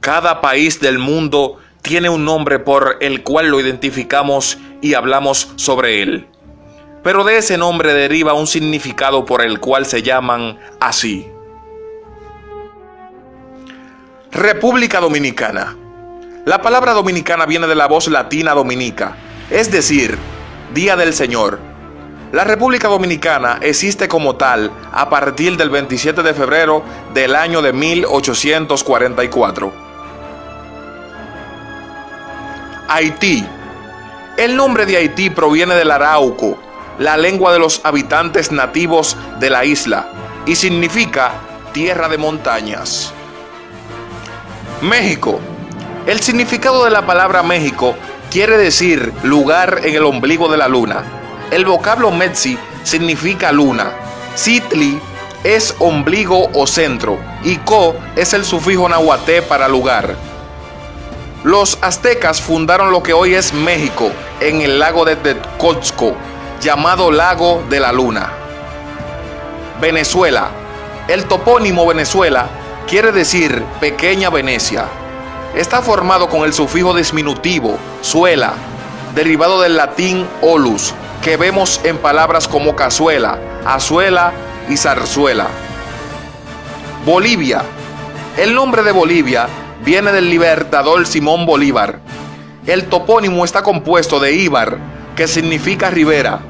Cada país del mundo tiene un nombre por el cual lo identificamos y hablamos sobre él. Pero de ese nombre deriva un significado por el cual se llaman así. República Dominicana. La palabra dominicana viene de la voz latina dominica, es decir, Día del Señor. La República Dominicana existe como tal a partir del 27 de febrero del año de 1844. Haití. El nombre de Haití proviene del arauco, la lengua de los habitantes nativos de la isla, y significa tierra de montañas. México. El significado de la palabra México quiere decir lugar en el ombligo de la luna. El vocablo Metzi significa luna. Citli es ombligo o centro y Co es el sufijo nahuatl para lugar. Los aztecas fundaron lo que hoy es México en el lago de Texcoco, llamado Lago de la Luna. Venezuela. El topónimo Venezuela quiere decir pequeña Venecia. Está formado con el sufijo diminutivo, suela, derivado del latín olus, que vemos en palabras como cazuela, azuela y zarzuela. Bolivia. El nombre de Bolivia viene del libertador Simón Bolívar. El topónimo está compuesto de íbar, que significa ribera,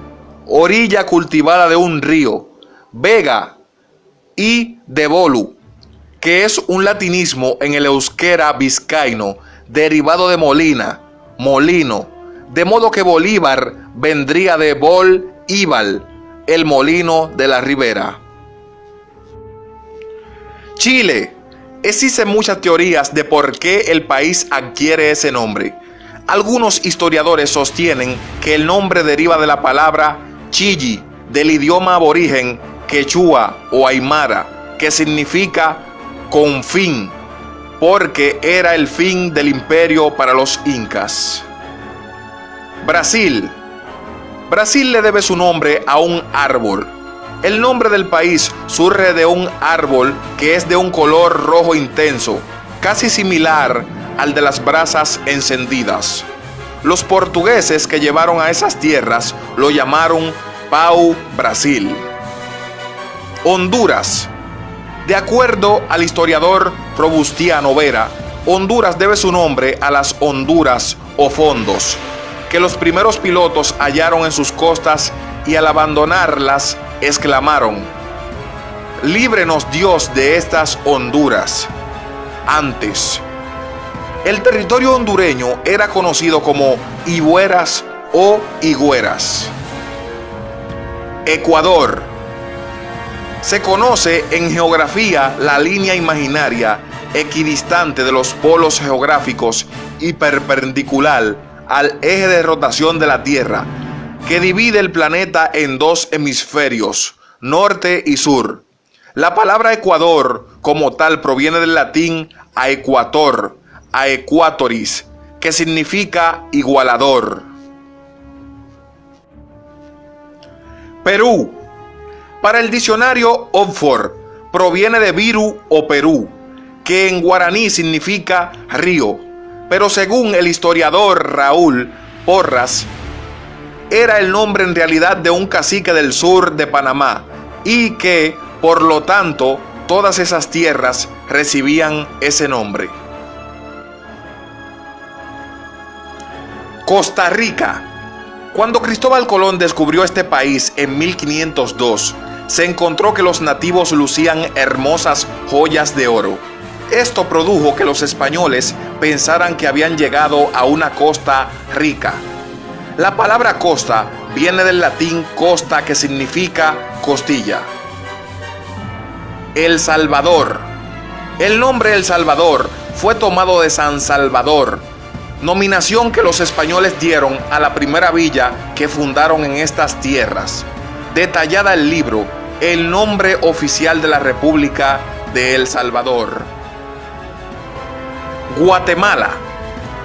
orilla cultivada de un río, vega, y de bolu, que es un latinismo en el euskera vizcaíno, derivado de molina, molino, de modo que Bolívar vendría de bol íbal, el molino de la ribera. Chile. Existen muchas teorías de por qué el país adquiere ese nombre. Algunos historiadores sostienen que el nombre deriva de la palabra chilli, del idioma aborigen quechua o aymara, que significa con fin, porque era el fin del imperio para los incas. Brasil. Brasil le debe su nombre a un árbol. El nombre del país surge de un árbol que es de un color rojo intenso, casi similar al de las brasas encendidas. Los portugueses que llevaron a esas tierras lo llamaron Pau Brasil. Honduras. De acuerdo al historiador Robustiano Vera, Honduras debe su nombre a las honduras o fondos que los primeros pilotos hallaron en sus costas y al abandonarlas exclamaron: líbrenos Dios de estas honduras. Antes, el territorio hondureño era conocido como Higueras o Higueras. Ecuador. Se conoce en geografía la línea imaginaria equidistante de los polos geográficos y perpendicular al eje de rotación de la Tierra, que divide el planeta en dos hemisferios, norte y sur. La palabra Ecuador como tal proviene del latín aequator, aequatoris, que significa igualador. Perú. Para el diccionario Oxford, proviene de Viru o Perú, que en guaraní significa río, pero según el historiador Raúl Porras, era el nombre en realidad de un cacique del sur de Panamá y que, por lo tanto, todas esas tierras recibían ese nombre. Costa Rica. Cuando Cristóbal Colón descubrió este país en 1502, se encontró que los nativos lucían hermosas joyas de oro. Esto produjo que los españoles pensaran que habían llegado a una costa rica. La palabra costa viene del latín costa, que significa costilla. El Salvador. El nombre El Salvador fue tomado de San Salvador, nominación que los españoles dieron a la primera villa que fundaron en estas tierras. Detallada el libro El nombre oficial de la República de El Salvador. Guatemala.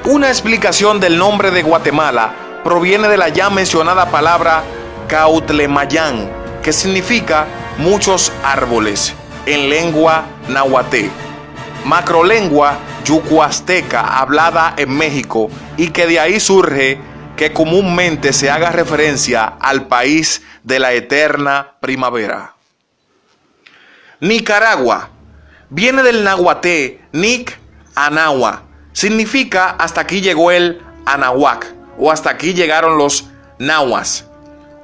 Una explicación del nombre de Guatemala proviene de la ya mencionada palabra Cautlemayán, que significa muchos árboles en lengua nahuatl. macrolengua yuco-azteca hablada en México, y que de ahí surge que comúnmente se haga referencia al país de la eterna primavera. Nicaragua viene del nahuatl Nic Anahua, significa hasta aquí llegó el Anahuac o hasta aquí llegaron los nahuas.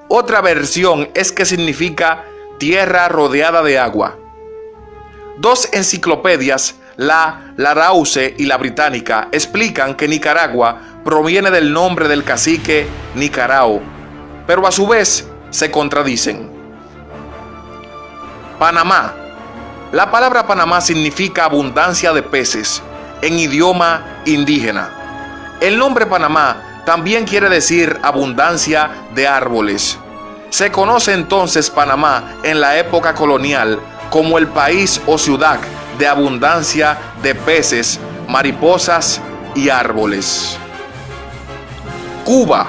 Otra versión es que significa tierra rodeada de agua. Dos enciclopedias, la Larousse y la Británica, explican que Nicaragua proviene del nombre del cacique Nicarao, pero a su vez se contradicen. Panamá. La palabra Panamá significa abundancia de peces en idioma indígena. El nombre Panamá también quiere decir abundancia de árboles. Se conoce entonces Panamá en la época colonial como el país o ciudad de abundancia de peces, mariposas y árboles. Cuba.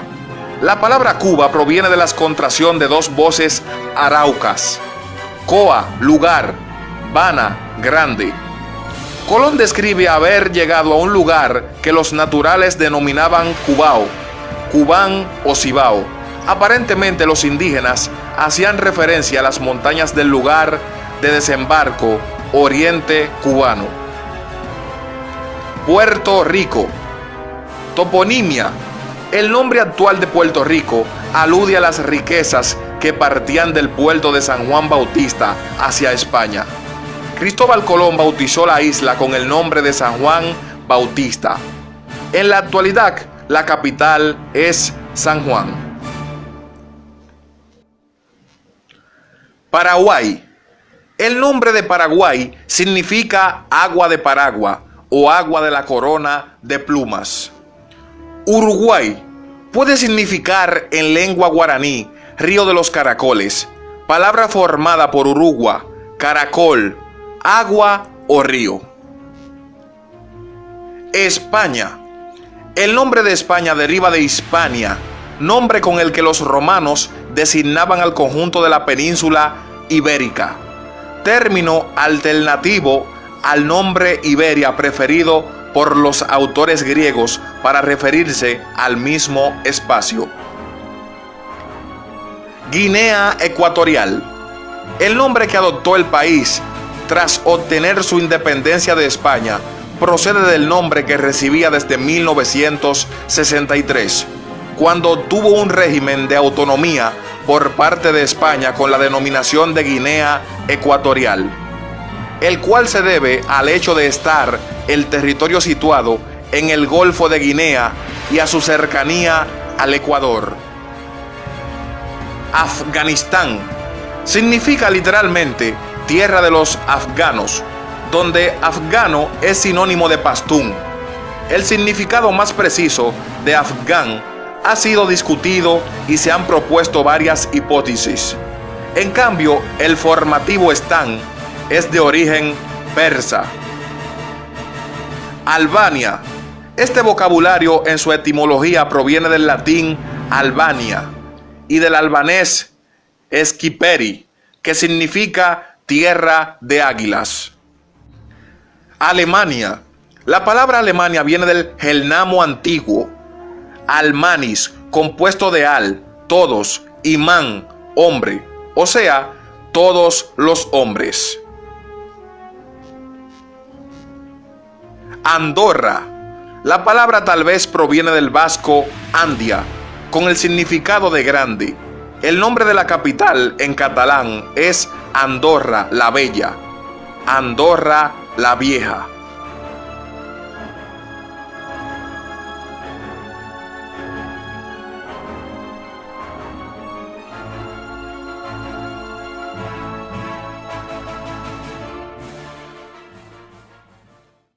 La palabra Cuba proviene de la contracción de dos voces araucas: Coa, lugar; Bana, grande. Colón describe haber llegado a un lugar que los naturales denominaban Cubao, Cubán o Cibao. Aparentemente los indígenas hacían referencia a las montañas del lugar de desembarco oriente cubano. Puerto Rico. Toponimia. El nombre actual de Puerto Rico alude a las riquezas que partían del puerto de San Juan Bautista hacia España. Cristóbal Colón bautizó la isla con el nombre de San Juan Bautista. En la actualidad, la capital es San Juan. Paraguay. El nombre de Paraguay significa agua de Paragua o agua de la corona de plumas. Uruguay puede significar en lengua guaraní río de los caracoles, palabra formada por urugua, caracol, agua o río. España. El nombre de España deriva de Hispania, nombre con el que los romanos designaban al conjunto de la península ibérica, término alternativo al nombre Iberia preferido por los autores griegos para referirse al mismo espacio. Guinea Ecuatorial. El nombre que adoptó el país tras obtener su independencia de España procede del nombre que recibía desde 1963, cuando tuvo un régimen de autonomía por parte de España con la denominación de Guinea Ecuatorial, el cual se debe al hecho de estar el territorio situado en el Golfo de Guinea y a su cercanía al Ecuador. Afganistán significa literalmente tierra de los afganos, donde afgano es sinónimo de pastún. El significado más preciso de afgán ha sido discutido y se han propuesto varias hipótesis. En cambio, el formativo Stán es de origen persa. Albania. Este vocabulario en su etimología proviene del latín Albania y del albanés Skiperi, que significa tierra de águilas. Alemania. La palabra Alemania viene del gelnamo antiguo, almanis, compuesto de al, todos, y man, hombre, o sea, todos los hombres. Andorra. La palabra tal vez proviene del vasco Andia, con el significado de grande. El nombre de la capital en catalán es Andorra la Bella, Andorra la Vieja.